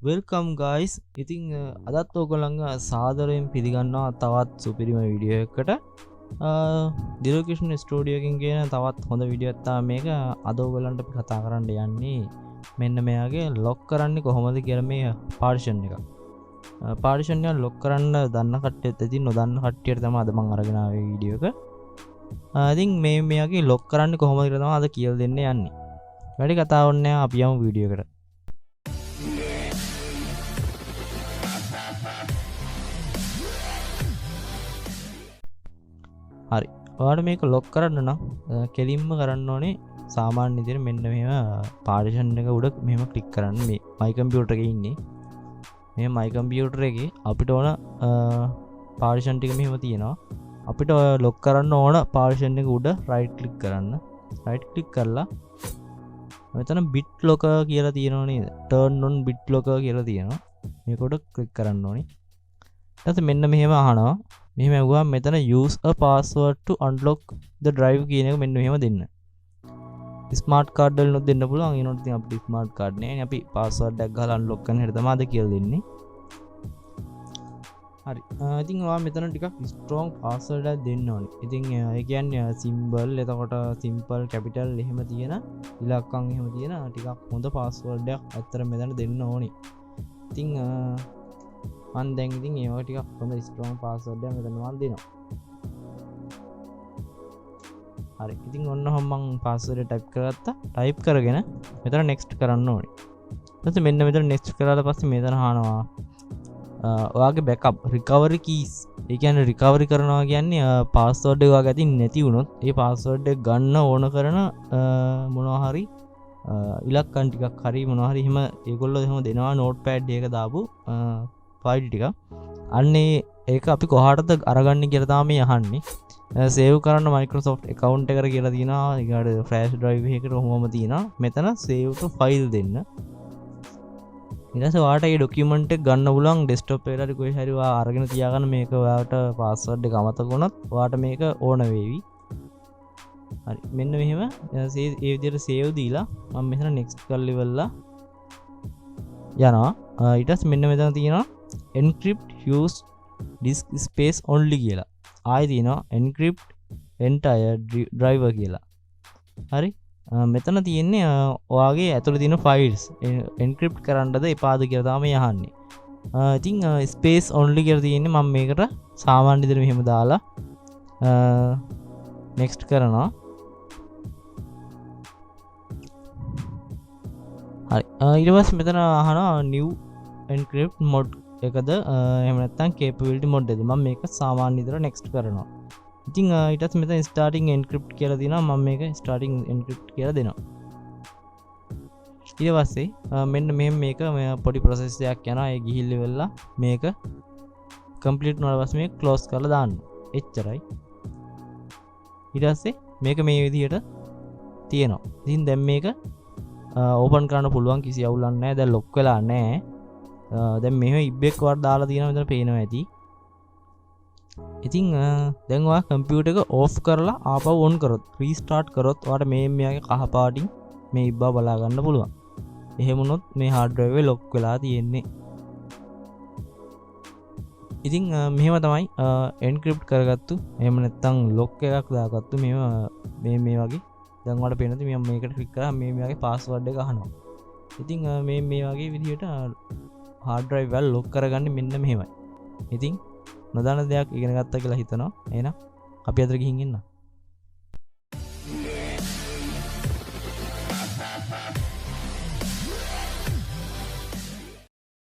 Welcome guys. ඉතින් අදත් ඔයගොල්ලන්ව සාදරයෙන් පිළිගන්නවා තවත් සුපිරිම වීඩියෝ එකකට. දිලු කිෂ්ණ ස්ටුඩියෝ එකකින් කියන තවත් හොඳ වීඩියෝ එකක් තමයි මේක. අද ඔයගොල්ලන්ට අපි කතා කරන්න යන්නේ මෙන්න මෙයාගේ ලොක් කරන්නේ කොහොමද කියලා මේ පාර්ටිෂන් එක. පාර්ටිෂන් එක ලොක් කරන්න දන්න කට්ටියත් ඉතින් නොදන්න කට්ටියට තමයි අද මම අරගෙන ආවේ වීඩියෝ එක. ඉතින් මේ මෙයාගේ ලොක් කරන්නේ කොහොමද කියලා තමයි අද කියලා දෙන්න යන්නේ. වැඩි කතාවක් නෑ, අපි යමු වීඩියෝ එකට. හරි, ඔයාලට මේක ලොක් කරන්න නම් කෙලින්ම කරන්න ඕනේ සාමාන්‍ය විදිහට මෙන්න මෙහෙම පාර්ටිෂන් එක උඩ මෙහෙම ක්ලික් කරන්න. මේ මයි කම්පියුටර් එකේ ඉන්නේ. මේ මයි කම්පියුටර් එකේ අපිට ඕන පාර්ටිෂන් ටික මෙහෙම තියෙනවා. අපිට ලොක් කරන්න ඕන පාර්ටිෂන් එක උඩ රයිට් ක්ලික් කරන්න. රයිට් ක්ලික් කරලා මෙතන bit locker කියලා තියෙනවා නේද? turn on bit locker කියලා තියෙනවා. මේක උඩ ක්ලික් කරන්න ඕනේ. ඊට පස්සේ මෙන්න මෙහෙම අහනවා. මෙහෙම ඇහුවා මෙතන use a password to unlock the drive කියන එක මෙන්න මෙහෙම දෙන්න. ස්මාර්ට් කාඩ් වලින් දෙන්න පුළුවන්. ඒනොත් ඉතින් අපිට ස්මාර්ට් කාඩ් නෑ නේ. අපි password එකක් ගහලා unlock කරන හැටි තමයි අද කියලා දෙන්නේ. හරි. ඉතින් ඔයා මෙතන ටිකක් strong password එකක් දෙන්න ඕනේ. ඉතින් ඒ කියන්නේ symbol, එතකොට simple, capital එහෙම තියෙන ඉලක්කම් එහෙම තියෙන ටිකක් හොඳ password එකක් අතර මෙතන දෙන්න ඕනේ. ඉතින් මන් දැන් ඉතින් ඒවා ටිකක් හොඳ ස්ට්‍රෝං පාස්වර්ඩ් එකක් මෙතන මම දෙනවා. හරි. ඉතින් ඔන්න මම පාස්වර්ඩ් එක ටයිප් කරගත්තා. ටයිප් කරගෙන මෙතන next කරන්න ඕනේ. ඊට පස්සේ මෙන්න මෙතන next කරලා පස්සේ මෙතන අහනවා ඔයාගේ backup recovery keys. ඒ කියන්නේ recovery කරනවා කියන්නේ පාස්වර්ඩ් එක ඔයාගේ අතින් නැති වුණොත් ඒ පාස්වර්ඩ් එක ගන්න ඕන කරන මොනවා හරි ඉලක්කම් ටිකක් හරි මොනවා හරි එහෙම ඒගොල්ලෝ එහෙම දෙනවා notepad එකක දාපු ෆයිල් ටික. අන්නේ ඒක අපි කොහාටද අරගන්නේ කියලා තමයි අහන්නේ. සේව් කරන්න Microsoft account එකට කියලා තියෙනවා. ඊගාට flash drive එකකට කොහොමම තියෙනවා. මෙතන save to file දෙන්න. ඊට පස්සේ ඔයාලට මේ document එක ගන්න පුළුවන් desktop එකට හරි කොහේ හරි ඔයා අරගෙන තියාගන්න. මේක ඔයාලට password එක අමතක වුණොත් ඔයාලට මේක ඕන වේවි. හරි, මෙන්න මෙහෙම ඒ විදිහට save දීලා මම මෙතන next කරලා ඉවරලා යනවා. ඊට පස්සේ මෙන්න මෙතන තියෙනවා encrypt use disk space only කියලා. ආයෙ තියෙනවා encrypt entire driver කියලා. හරි, මෙතන තියෙන්නේ ඔයාගේ ඇතුළේ තියෙන files encrypt කරන්නද එපාද කියලා තමයි අහන්නේ. ඉතින් space only කියලා තියෙන්නේ මම මේකට සාමාන්‍ය විදිහට මෙහෙම දාලා next කරනවා. හරි, ඊට පස්සේ මෙතන අහනවා new encrypt mode එකද එහෙම නැත්නම් capability mode එකද. මම මේක සාමාන්‍ය විදිහට next කරනවා. ඉතින් ඊට පස්සේ මෙතන starting encrypt කියලා තියෙනවා. මම මේක starting encrypt කියලා දෙනවා. ඊට පස්සේ මෙන්න මෙහෙම මේක පොඩි process එකක් යනවා. ඒ ගිහිල්ලා ඉවරලා මේක complete වුණාට පස්සේ මේක close කරලා දාන්න. එච්චරයි. ඊට පස්සේ මේක මේ විදිහට තියෙනවා. ඉතින් දැන් මේක ඕපන් කරන්න පුළුවන්, කිසි අවුලක් නැහැ. දැන් ලොක් වෙලා නැහැ. දැන් මෙහෙම ඉබ්බෙක් වට දාලා තියෙනවා. මෙතන පේනවා ඇති. ඉතින් දැන් ඔයා කම්පියුටර් එක ඕෆ් කරලා ආපහු ඔන් කරොත්, රීස්ටාර්ට් කරොත් ඔයාට මෙයාගේ කහ පාටින් මේ ඉබ්බා බලා ගන්න පුළුවන්. එහෙම වුණොත් මේ hard drive එක ලොක් වෙලා තියෙන්නේ. ඉතින් මෙහෙම තමයි encrypt කරගත්තු. එහෙම නැත්නම් ලොක් එකක් දාගත්තු. මේ වගේ දැන් ඔයාලට පේනද මම මේකට ක්ලික් කරා මේගේ පාස්වර්ඩ් එක අහනවා. ඉතින් මේ වගේ විදිහට hard drive එක ලොක් කරගන්නේ මෙන්න මෙහෙමයි. ඉතින් නොදන්න දෙයක් ඉගෙන ගත්තා කියලා හිතනවා. එහෙනම් අපි අතට ගිහින් ඉන්න.